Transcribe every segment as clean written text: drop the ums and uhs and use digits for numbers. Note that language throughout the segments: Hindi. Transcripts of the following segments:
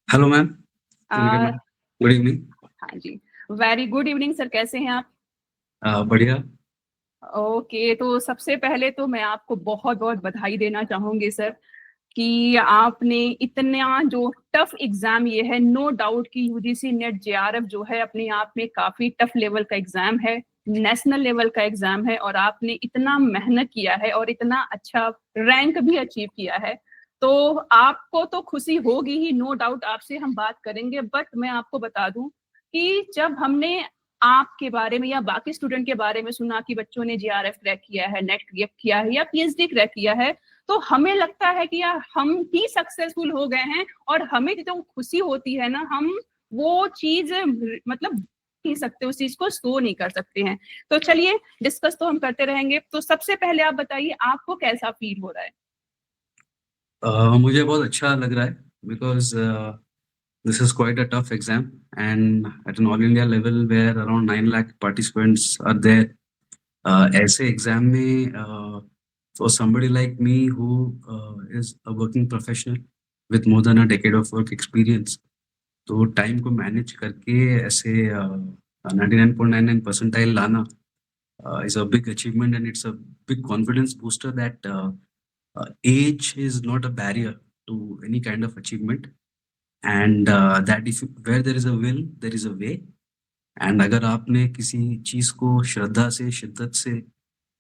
Hello ma'am. उनके आ, मैम, गुड इवनिंग। हाँ जी। वेरी गुड इवनिंग सर, कैसे हैं आप? बढ़िया। ओके, तो सबसे पहले तो मैं आपको बहुत बहुत बधाई देना चाहूंगी सर कि आपने इतना जो टफ एग्जाम ये है, नो डाउट कि यूजीसी नेट जेआरएफ जो है अपने आप में काफी टफ लेवल का एग्जाम है, नेशनल लेवल का एग्जाम है, और आपने इतना मेहनत किया है और इतना अच्छा रैंक भी अचीव किया है। तो आपको तो खुशी होगी ही, नो डाउट आपसे हम बात करेंगे, बट मैं आपको बता दूं कि जब हमने आपके बारे में या बाकी स्टूडेंट के बारे में सुना कि बच्चों ने जेआरएफ क्रैक किया है, नेट क्रैक किया है या पीएचडी क्रैक किया है, तो हमें लगता है कि यार हम ही सक्सेसफुल हो गए हैं। और हमें जो खुशी होती है ना, हम वो चीज मतलब नहीं सकते, उस चीज को शो नहीं कर सकते हैं। तो चलिए, डिस्कस तो हम करते रहेंगे। तो सबसे पहले आप बताइए, आपको कैसा फील हो रहा है? मुझे बहुत अच्छा लग रहा है because this is quite a tough exam and at an all India level where around 9 lakh participants are there. ऐसे एग्जाम में for somebody like me who is a working professional with more than a decade of work experience, तो टाइम को मैनेज करके ऐसे 99.99 परसेंटाइल लाना is a big achievement, and it's a big confidence booster that age is not a barrier to any kind of achievement, and that if where there is a will there is a way. And अगर आपने किसी चीज को श्रद्धा से शिद्दत से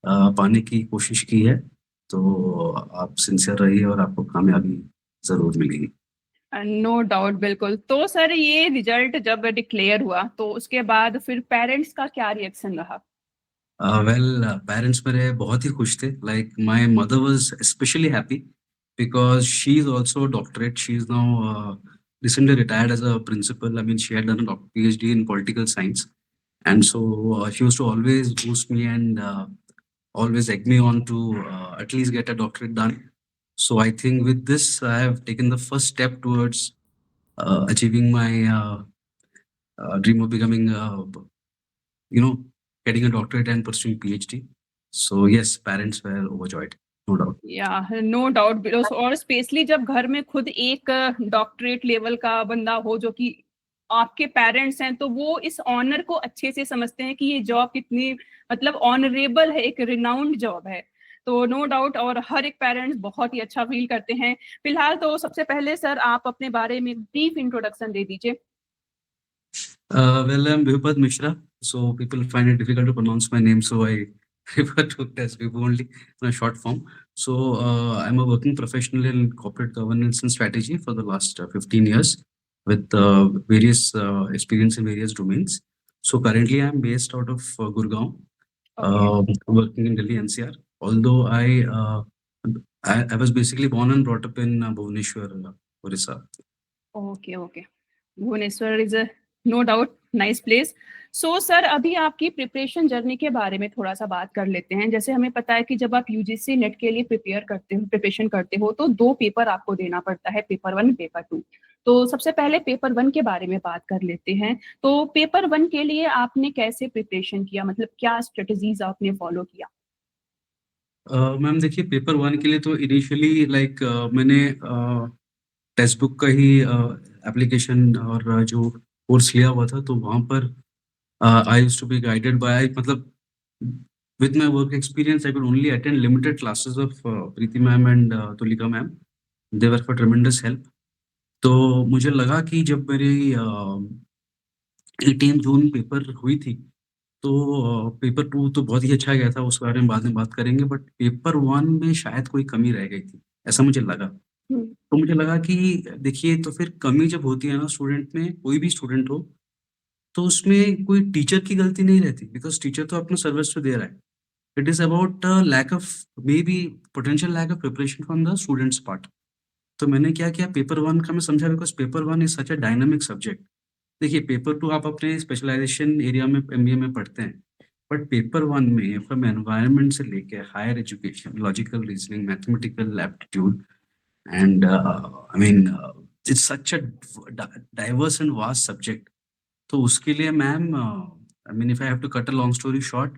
पाने की कोशिश की है तो आप सिंसियर रहिए और आपको कामयाबी जरूर मिलेगी। नो डाउट, बिल्कुल। तो सर, ये रिजल्ट जब डिक्लेयर हुआ तो उसके बाद फिर पेरेंट्स का क्या रिएक्शन रहा? वेल, पेरेंट्स मेरे बहुत ही खुश थे। Like my mother was specially happy because she is also doctorate. She is now recently retired as a principal. I mean, she had done a PhD in political science, and so she used to always boost me and always egg me on to at least get a doctorate done. So I think with this, I have taken the first step towards achieving my dream of becoming, you know, getting a doctorate and pursuing PhD. So yes, parents were overjoyed, no doubt. या नो डाउट, और स्पेशली जब घर में खुद एक डॉक्टरेट लेवल का बंदा हो जो कि आपके पेरेंट्स हैं, तो वो इस ऑनर को अच्छे से समझते हैं कि ये जॉब कितनी मतलब ऑनरेबल है, एक रिनाउंड जॉब है। तो नो डाउट, और हर एक पेरेंट्स बहुत ही अच्छा फील करते हैं। फिलहाल तो सबसे पहले सर आप अपने बारे में ब्रीफ इंट्रोडक्शन दे दीजिए। Well, I'm Vipad Mishra, so people find it difficult to pronounce my name, so I refer to it as Vibhu only in a short form. So, I'm a working professional in corporate governance and strategy for the last 15 years with various experience in various domains. So, currently, I'm based out of Gurgaon, okay. working in Delhi NCR. Although I was basically born and brought up in Bhubaneswar, Orissa. Okay okay. Bhubaneswar is no doubt nice place. So sir, अभी आपकी प्रिपरेशन जर्नी के बारे में थोड़ा सा बात कर लेते हैं। जैसे हमें पता है कि जब आप यूजीसी नेट के लिए प्रिपरेशन करते हो तो दो पेपर आपको देना पड़ता है, पेपर वन, पेपर टू। तो सबसे पहले पेपर वन के बारे में बात कर लेते हैं। तो पेपर वन के लिए आपने कैसे प्रिपरेशन किया, मतलब क्या स्ट्रेटजीज आपने फॉलो किया? मैम देखिए, पेपर वन के लिए तो इनिशियली लाइक मैंने टेक्स्ट बुक का ही एप्लीकेशन और जो कोर्स लिया हुआ था, तो वहाँ पर I used to be guided by, मतलब with my work experience I could only attend limited classes of Preeti ma'am and Tulika ma'am. They were for tremendous help. तो मुझे लगा कि जब मेरी 18 जून पेपर हुई थी, तो पेपर टू तो बहुत ही अच्छा गया था, उस बारे में बाद में बात करेंगे, बट पेपर वन में शायद कोई कमी रह गई थी, ऐसा मुझे लगा। हम्म। तो मुझे लगा कि देखिए, तो फिर कमी जब होती है ना स्टूडेंट में, कोई भी स्टूडेंट हो, तो उसमें कोई टीचर की गलती नहीं रहती, बिकॉज टीचर तो अपना सर्विस तो दे रहा है। It is about lack of, maybe potential lack of preparation from the students part. तो मैंने क्या किया, पेपर वन का मैं समझा, because paper one is such a dynamic subject. देखिए, पेपर टू आप अपने स्पेशलाइजेशन एरिया में एमबीए में पढ़ते हैं, बट पेपर वन में फ्रॉम एनवायरनमेंट से लेके higher education, logical reasoning, mathematical aptitude, and I mean, it's such a diverse and vast subject. तो उसके लिए ma'am, I mean if I have to cut a long story short,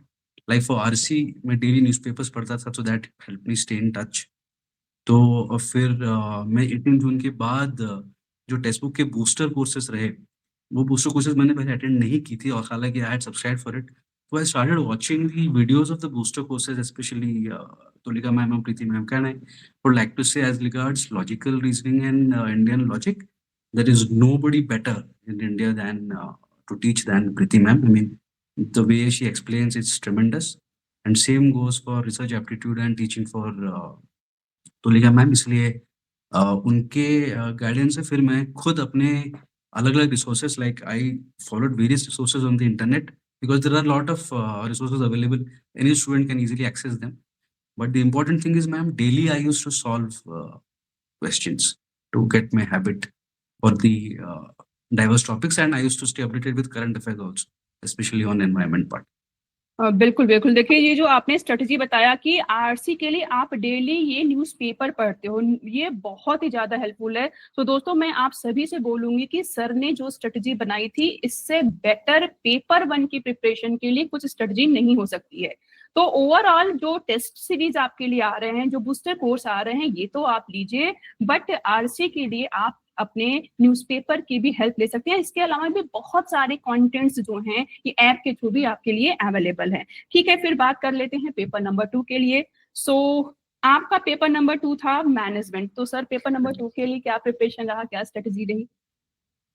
like for RC मैं डेली न्यूज़पेपर्स पढ़ता था, so that help me stay in touch. तो फिर मैं 18 जून के बाद जो टेक्स्ट बुक के बूस्टर कोर्सेज रहे, वो बूस्टर कोर्सेज मैंने पहले अटेंड नहीं की थी, और हालांकि I had subscribe for it. So I started watching the videos of the booster courses, especially Tulika ma'am and Preeti ma'am. Can I would like to say, as regards logical reasoning and Indian logic, there is nobody better in India than to teach than Preeti ma'am. I mean, the way she explains it's tremendous, and same goes for research aptitude and teaching for Tulika ma'am. इसलिए उनके गाइडेंस से फिर मैं खुद अपने अलग-अलग resources, like I followed various resources on the internet, because there are a lot of resources available. Any student can easily access them. But the important thing is, ma'am, daily I used to solve questions to get my habit for the diverse topics, and I used to stay updated with current affairs also, especially on environment part. बिल्कुल, बिल्कुल। देखिए, ये जो आपने स्ट्रैटेजी बताया कि आरसी के लिए आप डेली ये न्यूज़पेपर पढ़ते हो, ये बहुत ही ज़्यादा हेल्पफुल है। तो दोस्तों, मैं आप सभी से बोलूँगी कि सर ने जो स्ट्रैटेजी बनाई थी, इससे बेटर पेपर 1 की प्रिपरेशन के लिए कुछ स्ट्रैटेजी नहीं हो सकती है। तो ओवरऑल जो टेस्ट सीरीज़ आपके लिए आ रहे हैं, जो बूस्टर कोर्स आ रहे हैं, ये तो आप लीजिए, बट आरसी के लिए आप अपने न्यूज़पेपर की भी हेल्प ले सकते हैं। इसके अलावा भी बहुत सारे कंटेंट्स जो हैं, ये ऐप के थ्रू भी आपके लिए अवेलेबल है। ठीक है, फिर बात कर लेते हैं पेपर नंबर 2 के लिए। आपका पेपर नंबर 2 था मैनेजमेंट। तो सर, पेपर नंबर 2 के लिए क्या प्रिपरेशन रहा, क्या स्ट्रेटजी रही?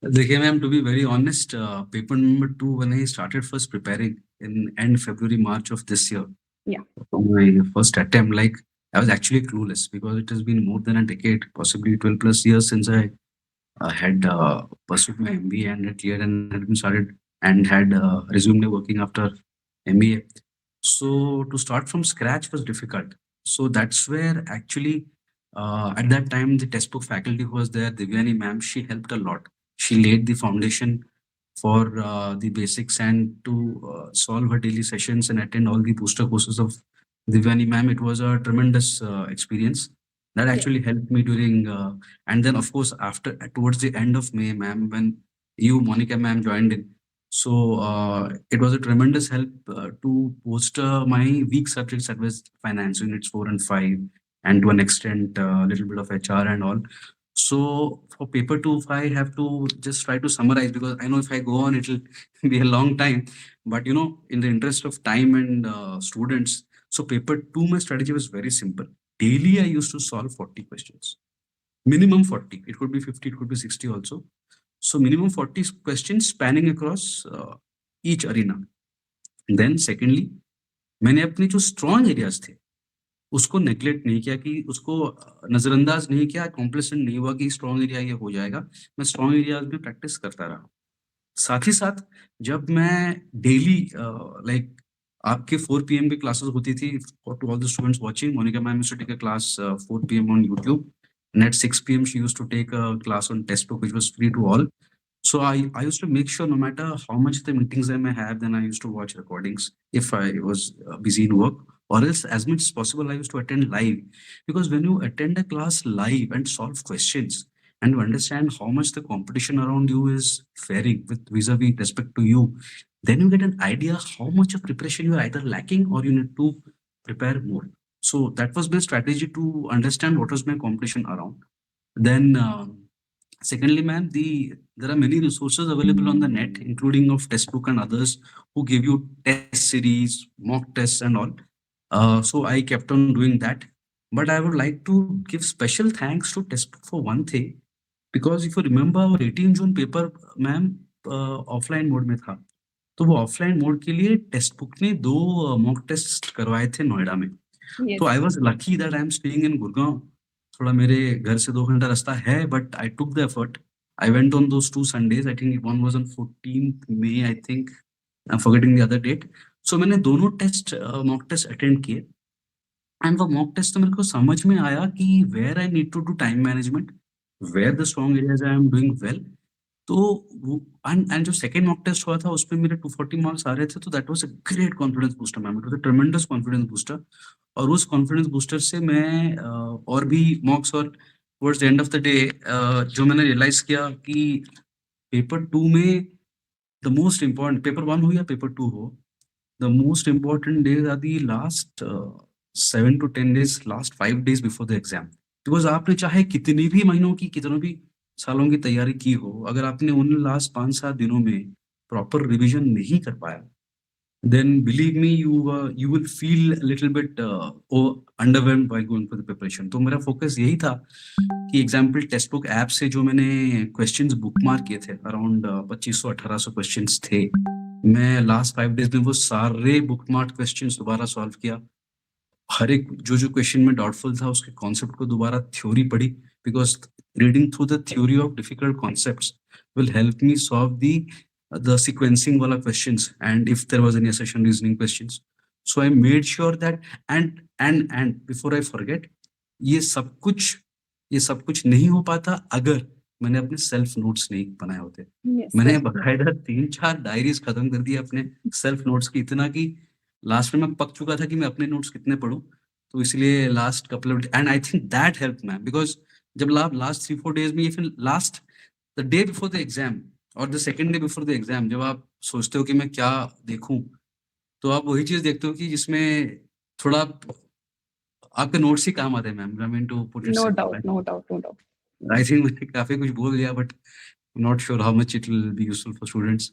देखिए ma'am, to be very honest, paper number 2 when I started first preparing in end February, March of this year. Yeah. For my first attempt, like I was actually clueless because it has been more than a decade, possibly 12 plus years since I had pursued my MBA and had cleared and had been started and had resumed working after MBA. So to start from scratch was difficult. So that's where actually at that time the textbook faculty who was there, Divyani ma'am, she helped a lot. She laid the foundation for the basics, and to solve her daily sessions and attend all the booster courses of Divyani ma'am. It was a tremendous experience that actually helped me during and then of course after towards the end of May, ma'am, when you Monica ma'am joined in. So it was a tremendous help to bolster my weak subjects, that was finance units 4 and 5, and to an extent a little bit of HR and all. So for paper 2, if I have to just try to summarize, because I know if I go on, it'll be a long time, but you know, in the interest of time and students, so paper 2, my strategy was very simple. Daily, I used to solve 40 questions, minimum 40. It could be 50, it could be 60 also. So minimum 40 questions spanning across each arena. Then secondly, मैंने अपने जो strong areas थे, उसको नेग्लेक्ट नहीं किया, कि उसको नजरअंदाज नहीं किया, कॉम्प्लेसेंट नहीं हुआ कि स्ट्रॉन्ग एरिया ये हो जाएगा। मैं स्ट्रॉन्ग एरियाज में प्रैक्टिस करता रहा। साथ ही साथ जब मैं डेली लाइक आपके 4 PM की क्लासेस होती थी, to all the students watching, Monika ma'am used to take a class 4 PM on YouTube, and at 6 PM she used to take a class on textbook which was free to all. So I used to make sure no matter how much the meetings I may have, then I used to watch recordings if I was busy in work, or else as much as possible I used to attend live, because when you attend a class live and solve questions and you understand how much the competition around you is faring with vis-a-vis respect to you, then you get an idea how much of preparation you are either lacking or you need to prepare more. So that was my strategy to understand what was my competition around. Then secondly, ma'am, there are many resources available on the net, including of textbook and others, who give you test series, mock tests and all. So I kept on doing that. But I would like to give special thanks to textbook for one thing, because if you remember our 18 June paper, ma'am, offline mode में था, तो वो offline mode के लिए textbook ने 2 mock tests करवाए थे नोएडा में। Yes. तो I was lucky that I am staying in Gurgaon. थोड़ा मेरे घर से 2 घंटा रास्ता है, but I took the effort. I went on those 2 Sundays. I think one was on 14th May, I think. I'm forgetting the other date. So मैंने दोनों टेस्ट मॉक टेस्ट अटेंड किए, एंड वो मॉक टेस्ट तो मेरे को समझ में आया कि where I need to do time management, where the strong areas I am doing well. तो वो एंड जो सेकंड मॉक टेस्ट हुआ था उसमें मेरे 240 मार्क्स आ रहे थे, तो that was a great confidence booster ma'am, it was a ट्रेमेंडस confidence booster. और उस कॉन्फिडेंस बूस्टर से मैं और भी मॉक्स, और towards the end of the day जो मैंने रियलाइज किया कि पेपर 2 में द मोस्ट इम्पोर्टेंट, पेपर 1 हो या पेपर 2 हो, the most important days are the last 7 to 10 days, last 5 days before the exam. Because आपने चाहे कितनी भी महीनों की, कितनों भी सालों की तैयारी की हो, अगर आपने उन लास्ट 5-7 दिनों में प्रॉपर रिवीजन नहीं कर पाया, then believe me, you will feel a little bit underwhelmed while going for the preparation. तो मेरा फोकस यही था कि एग्जाम्पल टेक्स्ट बुक ऐप से जो मैंने क्वेश्चंस बुकमार्क किए थे, अराउंड 2500-1800 क्वेश्चंस थे, मैं लास्ट 5 डेज में वो सारे बुकमार्क क्वेश्चंस दोबारा सॉल्व किया। हर एक जो क्वेश्चन में डाउटफुल था उसके कॉन्सेप्ट को दोबारा थ्योरी पढ़ी, because reading through the theory of difficult concepts will help me solve the sequencing wala questions, and if there was any association reasoning questions. So I made sure that, and before I forget, ये सब कुछ नहीं हो पाता अगर मैंने अपने सेल्फ नोट्स नहीं बनाए होते। Yes, मैंने sir. बकायदा 3-4 डायरीज खत्म कर दी अपने सेल्फ नोट्स की, इतना कि लास्ट में मैं पक चुका था कि मैं अपने नोट्स कितने पढूं। तो इसलिए last couple of, and I think that help ma'am, because जब आप लास्ट 3-4 डेज में, या फिर last the day before the exam और the second day before the exam, जब आप सोचते हो कि मैं क्या देखूं, तो आप वही चीज देखते हो कि जिसमें थोड़ा आपके नोट्स ही काम आते हैं ma'am. I mean to put it No simple. doubt, no doubt, no doubt. I think मैंने काफी कुछ बोल दिया, but not sure how much it will be useful for students.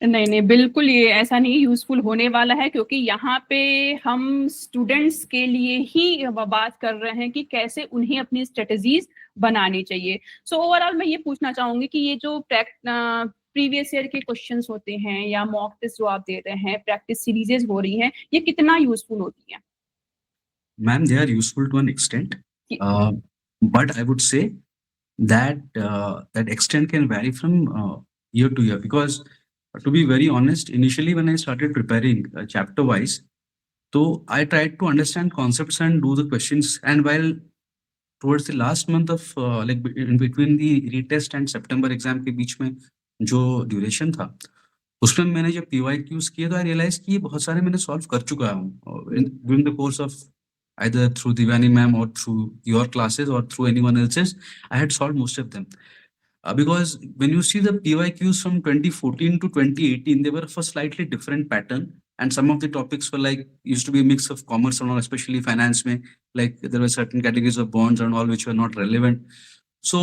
नहीं नहीं, बिल्कुल ये ऐसा नहीं यूजफुल होने वाला है, क्योंकि यहाँ पे हम स्टूडेंट्स के लिए ही बात कर रहे हैं कि कैसे उन्हें अपनी स्ट्रेटजीज बनानी चाहिए। सो ओवरऑल मैं ये पूछना चाहूंगी कि ये जो प्रीवियस ईयर के क्वेश्चंस होते हैं या मॉक टेस्ट जो आप दे रहे हैं, प्रैक्टिस सीरीजेस हो रही हैं, ये कितना यूजफुल होती हैं? Ma'am, they are useful to an extent, but I would say that that extent can vary from year to year. Because to be very honest, initially when I started preparing chapter wise, so I tried to understand concepts and do the questions. And while towards the last month of like in between the retest and September exam के बीच में जो ड्यूरेशन था, उसमें मैंने जब PYQs किए तो आई रियलाइज कि ये बहुत सारे मैंने सॉल्व कर चुका हूँ during the course of either through Divani ma'am or through your classes or through anyone else's. I had solved most of them. Because when you see the PYQs from 2014 to 2018, they were of a slightly different pattern. And some of the topics were like, used to be a mix of commerce and all, especially finance. Mein, like there were certain categories of bonds and all which were not relevant. So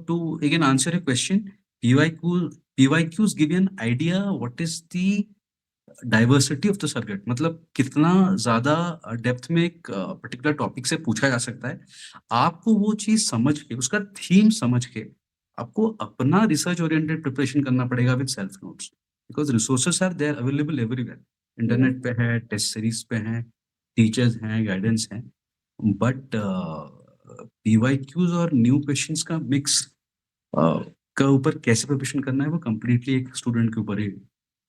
to again answer your question, PYQs give you an idea what is the diversity of the subject, मतलब कितना ज्यादा डेप्थ में एक पर्टिकुलर टॉपिक से पूछा जा सकता है। आपको वो चीज समझ के, उसका थीम समझ के, आपको अपना रिसर्च ओरिएंटेड प्रिपरेशन करना पड़ेगा with self notes, because resources are there available everywhere. Internet पे है, टेस्ट सीरीज पे है, टीचर्स हैं, गाइडेंस है, बट पीवाईक्यूज और न्यू क्वेश्चंस का मिक्स का ऊपर कैसे प्रिपरेशन करना है, वो कंप्लीटली एक स्टूडेंट के ऊपर ही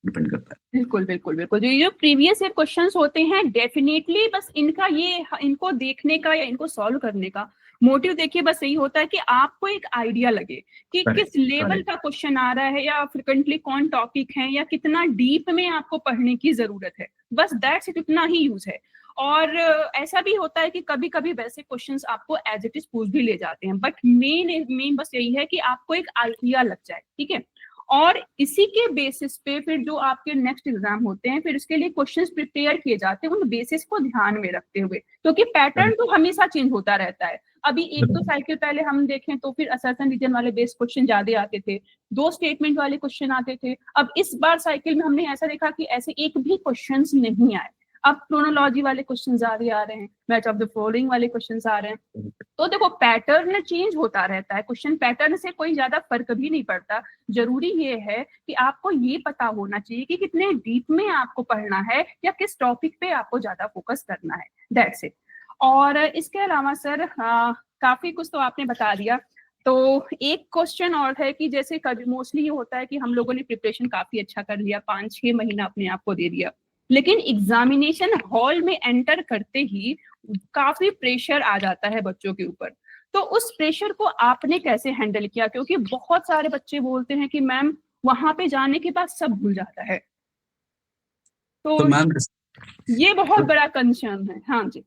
डिपेंड करता है। बिल्कुल बिल्कुल बिल्कुल, जो ये प्रीवियस ईयर क्वेश्चंस होते हैं, डेफिनेटली बस इनका ये इनको देखने का या इनको सॉल्व करने का मोटिव देखिए बस यही होता है कि आपको एक आइडिया लगे कि Correct, किस लेवल correct. का क्वेश्चन आ रहा है, या फ्रिक्वेंटली कौन टॉपिक है, या कितना डीप में आपको पढ़ने की जरूरत है। बस दैट्स इट, इतना ही यूज है। और ऐसा भी होता है कि कभी कभी वैसे क्वेश्चंस आपको एज इट इज पूछ भी ले जाते हैं, बट मेन बस यही है कि आपको एक आइडिया लग जाए, ठीक है। और इसी के बेसिस पे फिर जो आपके नेक्स्ट एग्जाम होते हैं, फिर उसके लिए क्वेश्चंस प्रिपेयर किए जाते हैं उन बेसिस को ध्यान में रखते हुए, क्योंकि पैटर्न तो हमेशा चेंज होता रहता है। अभी 1-2 साइकिल पहले हम देखें तो फिर असर्शन रीजन वाले बेस क्वेश्चन ज्यादा आते थे, 2 स्टेटमेंट वाले क्वेश्चन आते थे। अब इस बार साइकिल में हमने ऐसा देखा कि ऐसे एक भी क्वेश्चन नहीं आए, अब क्रोनोलॉजी वाले क्वेश्चन ज्यादा आ रहे हैं, मैच ऑफ द फॉलोइंग वाले क्वेश्चन आ रहे हैं। तो देखो पैटर्न चेंज होता रहता है, क्वेश्चन पैटर्न से कोई ज्यादा फर्क भी नहीं पड़ता। जरूरी ये है कि आपको ये पता होना चाहिए कि कितने डीप में आपको पढ़ना है या किस टॉपिक पे आपको ज्यादा फोकस करना है, दैट्स इट। और इसके अलावा सर काफी कुछ तो आपने बता दिया। तो एक क्वेश्चन और है कि जैसे मोस्टली ये होता है कि हम लोगों ने प्रिपरेशन काफी अच्छा कर लिया, 5-6 महीना अपने आप को दे दिया, लेकिन एग्जामिनेशन हॉल में एंटर करते ही काफी प्रेशर आ जाता है बच्चों के ऊपर। तो उस प्रेशर को आपने कैसे हैंडल किया? क्योंकि बहुत सारे बच्चे बोलते हैं कि मैम वहां पे जाने के बाद सब भूल जाता है, तो तो मैम ये बहुत बड़ा कंसर्न है। हाँ जी।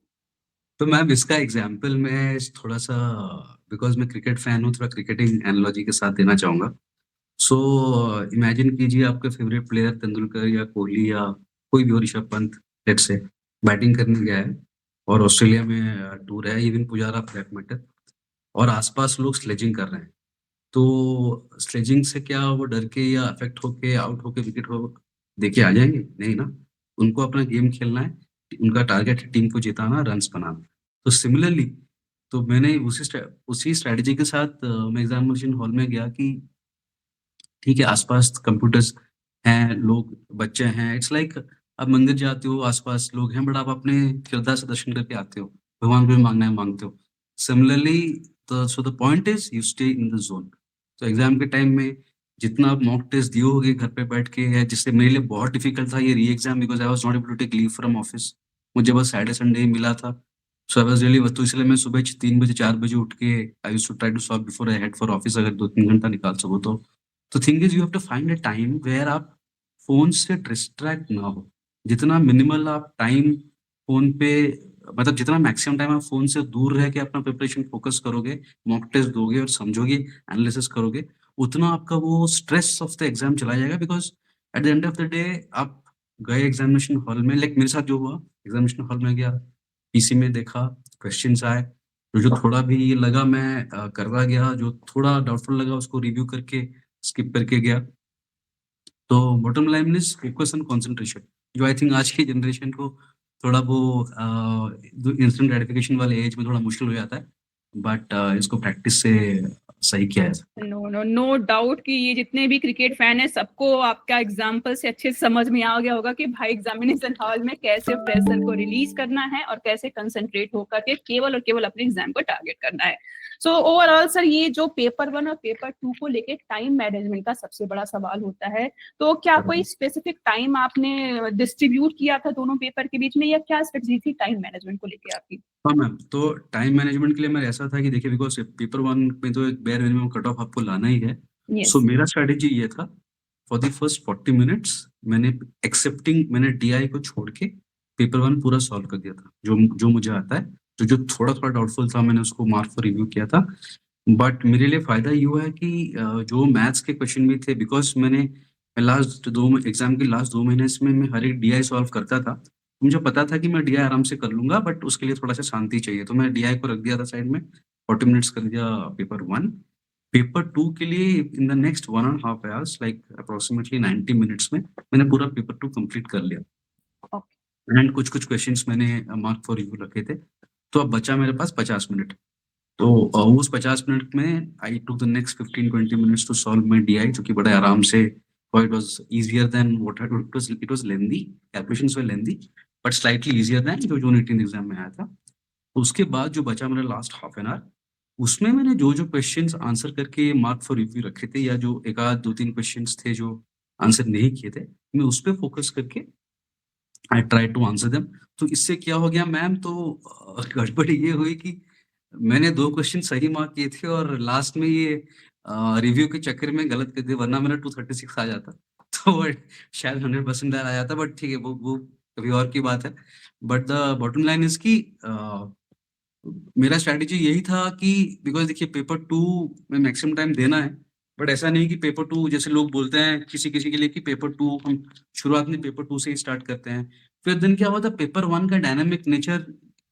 तो मैम इसका एग्जाम्पल मैं थोड़ा सा, बिकॉज मैं क्रिकेट फैन हूँ, थोड़ा क्रिकेटिंग एनालॉजी के साथ देना चाहूंगा। सो इमेजिन कीजिए आपके फेवरेट प्लेयर तेंदुलकर या कोहली या कोई भी हो, Rishabh Pant let's say batting करने गया है और ऑस्ट्रेलिया में टूर है, even Pujara for that matter, और आसपास लोग स्लेजिंग कर रहे हैं। तो स्लेजिंग से क्या वो डर के या अफेक्ट होके आउट होके विकेट हो देके आ जाएंगे? नहीं ना, उनको अपना गेम खेलना है, उनका टारगेट है टीम को जिताना, रन्स बनाना। तो सिमिलरली तो मैंने उसी स्ट्रेटजी के साथ मैं एग्जामिनेशन हॉल में गया कि ठीक है, आसपास कंप्यूटर्स हैं, लोग बच्चे हैं, इट्स लाइक आप मंदिर जाते हो, आसपास लोग हैं, बट आप अपने श्रद्धा से दर्शन करके आते हो, भगवान को भी मांगना है मांगते हो। Similarly so the point is you stay in the zone. तो एग्जाम के टाइम में जितना आप मॉक टेस्ट दिए होगे घर पे बैठ के, या जिससे मेरे लिए बहुत डिफिकल्ट था ये re exam, because I was not able to take leave from office. मुझे बस सैटरडे संडे ही मिला था। सो आई वाज रियली, तो इसलिए मैं सुबह 3 बजे 4 बजे उठ के I used to try to solve before I head for office, अगर 2-3 घंटा निकाल सको तो। तो thing is you have to find a time where आप फोन से डिस्ट्रैक्ट ना हो। जितना मिनिमल आप टाइम फोन पे, मतलब जितना मैक्सिमम टाइम आप फोन से दूर रह के अपना प्रिपरेशन फोकस करोगे, मॉक टेस्ट दोगे और समझोगे, एनालिसिस करोगे, उतना आपका वो स्ट्रेस ऑफ द एग्जाम चला जाएगा। Because at the end of the day आप गए एग्जामिनेशन हॉल में, लाइक मेरे साथ जो हुआ, एग्जामिनेशन हॉल में गया, पीसी में देखा, क्वेश्चंस आए, तो जो थोड़ा भी लगा मैं करवा गया, जो थोड़ा डाउटफुल लगा उसको रिव्यू करके स्किप करके गया। तो bottom line is focus and concentration, जो आई थिंक आज की जनरेशन को थोड़ा वो इंस्टेंट ग्रेटिफिकेशन वाले एज में थोड़ा मुश्किल हो जाता है, बट इसको प्रैक्टिस से सही किया है। नो डाउट कि ये जितने भी क्रिकेट फैन है सबको आपका एग्जाम्पल से अच्छे से समझ में आ गया होगा कि भाई एग्जामिनेशन हॉल में कैसे प्रेशर को रिलीज करना है और कैसे कंसंट्रेट होकर के केवल और केवल अपने एग्जाम को टारगेट करना है। सो ओवरऑल सर, ये जो पेपर 1 और पेपर 2 को लेके टाइम मैनेजमेंट का सबसे बड़ा सवाल होता है, तो क्या कोई स्पेसिफिक टाइम आपने डिस्ट्रीब्यूट किया था दोनों पेपर के बीच में, या क्या स्ट्रेटजी थी टाइम मैनेजमेंट को लेके आपकी? हाँ मैम, तो टाइम मैनेजमेंट के लिए मेरा ऐसा था कि देखिए, बिकॉज पेपर 1 में तो एक बेयर मिनिमम कट ऑफ आपको लाना ही है। सो मेरा स्ट्रेटेजी ये था, फॉर द फर्स्ट 40 मिनट्स मैंने मैंने डीआई को छोड़ के पेपर 1 पूरा सॉल्व कर दिया था, जो जो मुझे आता है। तो जो थोड़ा थोड़ा डाउटफुल था मैंने उसको मार्क फॉर रिव्यू किया था। बट मेरे लिए फायदा ये हुआ है कि जो मैथ्स के क्वेश्चन भी थे, बिकॉज मैंने लास्ट 2 एग्जाम के लास्ट 2 महीने में मैं हर एक डीआई सॉल्व करता था। मुझे पता था कि मैं डीआई आराम से कर लूंगा, बट उसके लिए थोड़ा सा शांति चाहिए, तो मैं डीआई को रख दिया था साइड में, 40 मिनट्स कर दिया पेपर 1। पेपर 2 के लिए in the next 1.5 hours, like approximately 90 minutes में मैंने पूरा पेपर 2 कंप्लीट कर लिया। एंड कुछ कुछ क्वेश्चंस मैंने मार्क फॉर रिव्यू रखे थे। तो अब बचा मेरे पास 50 मिनट। तो उस 50 मिनट में I took the next 15-20 minutes to solve my DI, जो कि बड़े आराम से, it was easier than what it was lengthy, calculations were lengthy, but slightly easier than जो जून 18 एग्जाम में आया था। उसके बाद जो बचा मेरा लास्ट हाफ एन आवर, उसमें मैंने जो जो क्वेश्चंस आंसर करके मार्क फॉर रिव्यू रखे थे, या जो एक आध 2-3 क्वेश्चंस थे जो आंसर नहीं किए थे, मैं उस पर फोकस करके I try to answer them. तो इससे क्या हो गया मैम, तो गड़बड़ी ये हुई कि मैंने 2 क्वेश्चन सही मार्क किए थे और लास्ट में ये रिव्यू के चक्कर में गलत कर दिया, वरना मेरा 236 आ जाता। तो शायद 100% आ जाता, बट ठीक है, वो कभी और की बात है। But the bottom line is कि मेरा स्ट्रैटेजी यही था कि बिकॉज़ देखिए पेपर 2 में मैक्सिमम टाइम देना है, बट ऐसा नहीं कि पेपर 2 जैसे लोग बोलते हैं किसी-किसी के लिए कि पेपर 2 हम शुरुआत में पेपर 2 से ही स्टार्ट करते हैं। फिर देन क्या हुआ था, पेपर 1 का dynamic nature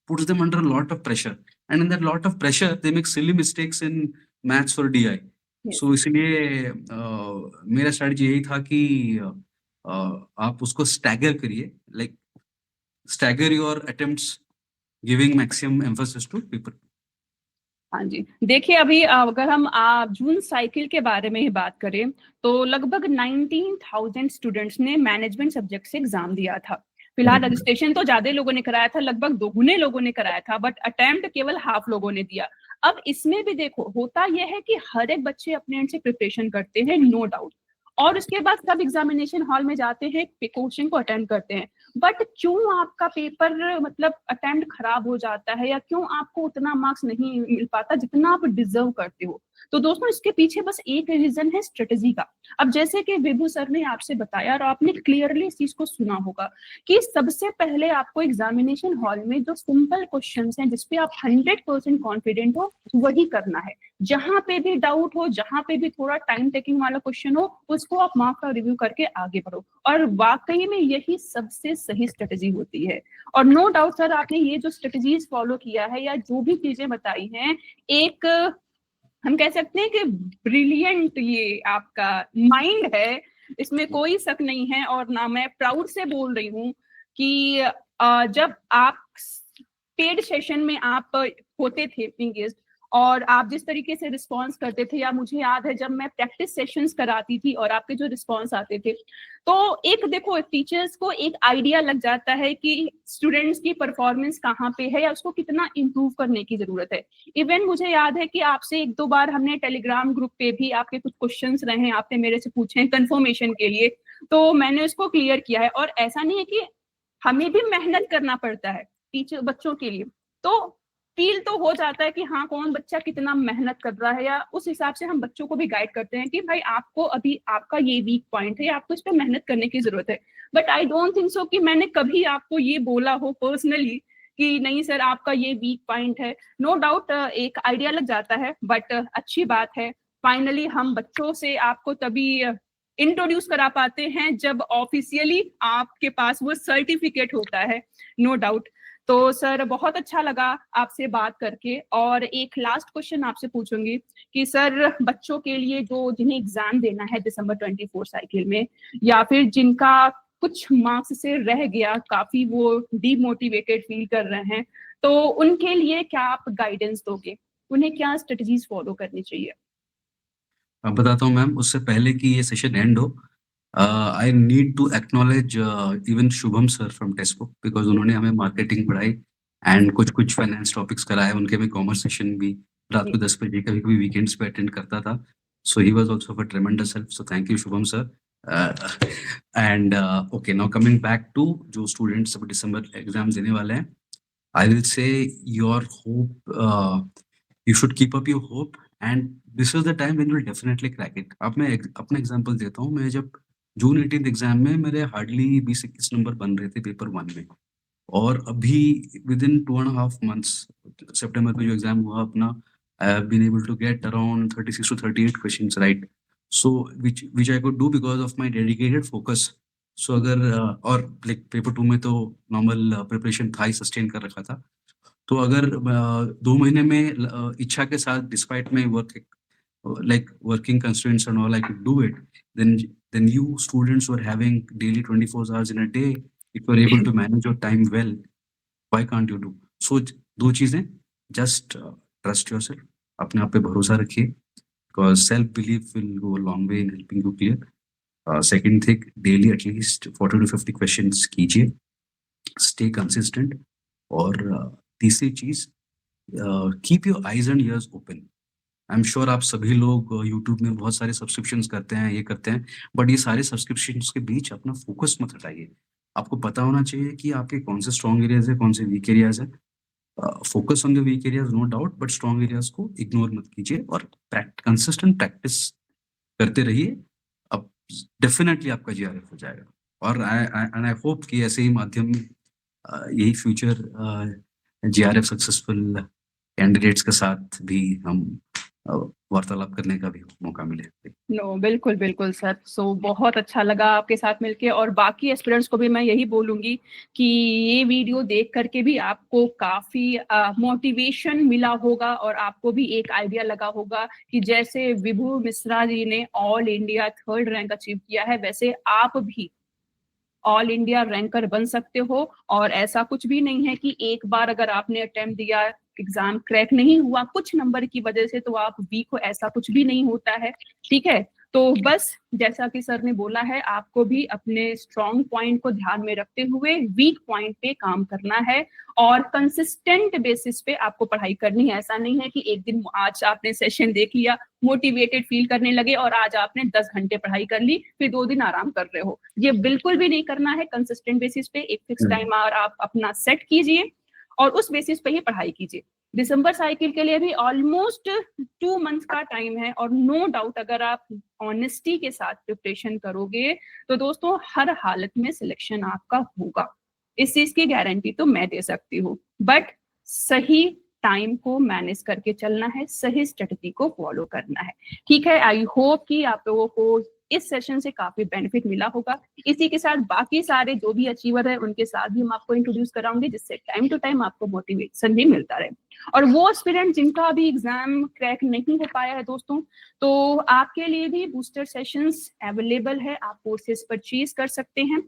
puts them under a lot of pressure, and in that lot of pressure they make silly mistakes in maths और डीआई। सो इसलिए मेरा स्ट्रैटेजी यही था कि आप उसको स्टैगर करिए, like stagger your attempts, giving maximum emphasis to paper. हाँ जी, देखिए अभी अगर हम जून साइकिल के बारे में ही बात करें, तो लगभग 19,000 स्टूडेंट्स ने मैनेजमेंट सब्जेक्ट से एग्जाम दिया था। फिलहाल रजिस्ट्रेशन तो ज्यादा लोगों ने कराया था, लगभग दोगुने लोगों ने कराया था, बट अटेम्प्ट केवल हाफ लोगों ने दिया। अब इसमें भी देखो होता यह है कि हर एक बच्चे अपने एंड से प्रिपरेशन करते हैं, नो डाउट, और उसके बाद सब एग्जामिनेशन हॉल में जाते हैं, क्वेश्चन को अटेंड करते हैं, बट क्यों आपका पेपर मतलब अटेम्प्ट खराब हो जाता है, या क्यों आपको उतना मार्क्स नहीं मिल पाता जितना आप डिजर्व करते हो? तो दोस्तों इसके पीछे बस एक रीजन है स्ट्रेटजी का। अब जैसे कि विभू सर ने आपसे बताया और आपने क्लियरली इस चीज को सुना होगा कि सबसे पहले आपको एग्जामिनेशन हॉल में जो सिंपल क्वेश्चंस हैं जिसपे आप 100% कॉन्फिडेंट हो वही करना है। जहां पे भी डाउट हो, जहां पे भी थोड़ा टाइम टेकिंग वाला क्वेश्चन हो, उसको आप मार्क का रिव्यू करके आगे बढ़ो, और वाकई में यही सबसे सही स्ट्रेटजी होती है। और नो डाउट सर, आपने ये जो स्ट्रेटजीज फॉलो किया है या जो भी चीजें बताई हैं, एक हम कह सकते हैं कि ब्रिलियंट ये आपका माइंड है, इसमें कोई शक नहीं है। और ना मैं प्राउड से बोल रही हूँ कि जब आप पेड सेशन में आप होते थे एंगेज्ड, और आप जिस तरीके से रिस्पॉन्स करते थे, या मुझे याद है जब मैं प्रैक्टिस सेशंस कराती थी और आपके जो रिस्पॉन्स आते थे, तो एक देखो टीचर्स को एक आइडिया लग जाता है कि स्टूडेंट्स की परफॉर्मेंस कहाँ पे है या उसको कितना इम्प्रूव करने की जरूरत है। इवन मुझे याद है कि आपसे एक दो बार हमने टेलीग्राम ग्रुप पे भी आपके कुछ क्वेश्चंस रहे, आपने मेरे से पूछे हैं कंफर्मेशन के लिए, तो मैंने उसको क्लियर किया है। और ऐसा नहीं है कि हमें भी मेहनत करना पड़ता है टीचर बच्चों के लिए, तो फील तो हो जाता है कि हाँ कौन बच्चा कितना मेहनत कर रहा है, या उस हिसाब से हम बच्चों को भी गाइड करते हैं कि भाई आपको अभी आपका ये वीक पॉइंट है, आपको इस पर मेहनत करने की जरूरत है। But I don't think so कि मैंने कभी आपको ये बोला हो पर्सनली कि नहीं सर आपका ये वीक पॉइंट है। नो डाउट एक आइडिया लग जाता है, बट अच्छी बात है फाइनली हम बच्चों से आपको तभी इंट्रोड्यूस करा पाते हैं जब ऑफिशियली आपके पास वो सर्टिफिकेट होता है। No doubt. तो सर बहुत अच्छा लगा आपसे बात करके, और एक लास्ट क्वेश्चन आपसे पूछूंगी कि सर बच्चों के लिए जो जिन्हें एग्जाम देना है दिसंबर 24 साइकिल में, या फिर जिनका कुछ मार्क्स से रह गया, काफी वो डीमोटिवेटेड फील कर रहे हैं, तो उनके लिए क्या आप गाइडेंस दोगे, उन्हें क्या स्ट्रेटजीज फॉलो करनी चाहिए? अब बताता हूँ मैम, उससे पहले कि ये सेशन एंड हो, I need to acknowledge even Shubham sir from Tesco, because उन्होंने हमें मार्केटिंग पढ़ाई एंड कुछ कुछ फाइनेंस टॉपिक्स कराए। उनके में कॉमर्स सेशन भी रात को 10 बजे कभी कभी वीकेंड्स पे अटेंड करता था। So he was also of a tremendous help, so thank you Shubham sir. And okay, now coming back to जो स्टूडेंट्स अब दिसंबर एग्जाम देने वाले हैं, I will say your hope, you should keep up your hope and this is the time when you'll definitely crack it. अब मैं अपना एग्जांपल देता हूँ। मैं जब जून 18 एग्जाम में मेरे हार्डली 20-21 नंबर बन रहे थे पेपर 1 में, और अभी विद इन 2.5 months सितंबर में जो एग्जाम हुआ अपना, I have been able to get around 36 to 38 questions right, so which I could do because of my dedicated focus. So अगर और लाइक पेपर 2 में तो नॉर्मल प्रिपरेशन था ही, सस्टेन कर रखा था। तो अगर 2 महीने में इच्छा के साथ despite my work like working constraints and all I could do it, then you students who are having daily 24 hours in a day, if you are able to manage your time well, why can't you do? So 2 चीजें, just trust yourself, अपने आप पे भरोसा रखिए, because self belief will go a long way in helping you clear. Second thing, daily at least 40 to 50 questions कीजिए, stay consistent. और तीसरी चीज, keep your eyes and years open. I am sure आप सभी लोग यूट्यूब में बहुत सारे सब्सक्रिप्शंस करते हैं, ये करते हैं, बट ये सारे सब्सक्रिप्शंस के बीच अपना फोकस मत हटाइए। आपको पता होना चाहिए कि आपके कौन से स्ट्रॉन्ग एरियाज है, कौन से वीक एरियाज है। Focus on the weak areas no doubt, but strong areas को इग्नोर मत कीजिए और कंसिस्टेंट प्रैक्टिस करते रहिए। अब डेफिनेटली आपका जीआरएफ हो जाएगा। और आई होप कि ऐसे ही माध्यम में यही फ्यूचर जीआरएफ सक्सेसफुल कैंडिडेट्स के साथ भी हम वार्तालाप करने का भी मौका मिले। नो बिल्कुल बिल्कुल सर। सो बहुत अच्छा लगा आपके साथ मिलके, और बाकी एस्पिरेंट्स को भी मैं यही बोलूंगी कि ये वीडियो देख करके भी आपको काफी मोटिवेशन मिला होगा, और आपको भी एक आइडिया लगा होगा कि जैसे विभू मिश्रा जी ने all India 3rd rank achieve किया है, वैसे आप भी ऑल इंडिया रैंकर बन सकते हो। और ऐसा कुछ भी नहीं है कि एक बार अगर आपने अटेम्प्ट दिया, एग्जाम क्रैक नहीं हुआ कुछ नंबर की वजह से, तो आप वीक हो, ऐसा कुछ भी नहीं होता है। ठीक है, तो बस जैसा कि सर ने बोला है, आपको भी अपने स्ट्रॉन्ग पॉइंट को ध्यान में रखते हुए वीक पॉइंट पे काम करना है, और कंसिस्टेंट बेसिस पे आपको पढ़ाई करनी है। ऐसा नहीं है कि एक दिन आज आपने सेशन देख लिया, मोटिवेटेड फील करने लगे और आज आपने 10 घंटे पढ़ाई कर ली, फिर 2 दिन आराम कर रहे हो। ये बिल्कुल भी नहीं करना है। कंसिस्टेंट बेसिस पे एक फिक्स टाइम और आप अपना सेट कीजिए और उस बेसिस पे ही पढ़ाई कीजिए। दिसंबर साइकिल के लिए भी ऑलमोस्ट 2 मंथ का टाइम है, और नो डाउट अगर आप ऑनेस्टी के साथ प्रिपरेशन करोगे तो दोस्तों हर हालत में सिलेक्शन आपका होगा। इस चीज की गारंटी तो मैं दे सकती हूँ, बट सही टाइम को मैनेज करके चलना है, सही स्ट्रेटजी को फॉलो करना है। ठीक है, आई होप कि आप लोगों को इस सेशन से काफी बेनिफिट मिला होगा। इसी के साथ बाकी सारे जो भी अचीवर है उनके साथ भी हम आपको इंट्रोड्यूस कराऊंगे, जिससे टाइम टू टाइम आपको मोटिवेशन भी मिलता रहे। और वो स्टूडेंट जिनका अभी एग्जाम क्रैक नहीं हो पाया है दोस्तों, तो आपके लिए भी बूस्टर सेशंस अवेलेबल है, आप कोर्सेज परचेज कर सकते हैं।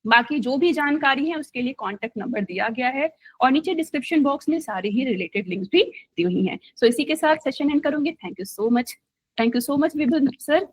बाकी जो भी जानकारी है उसके लिए कॉन्टेक्ट नंबर दिया गया है और नीचे डिस्क्रिप्शन बॉक्स में सारी ही रिलेटेड लिंक्स भी दी हुई हैं। सो इसी के साथ सेशन एंड करूंगी। Thank you so much Vibhun sir.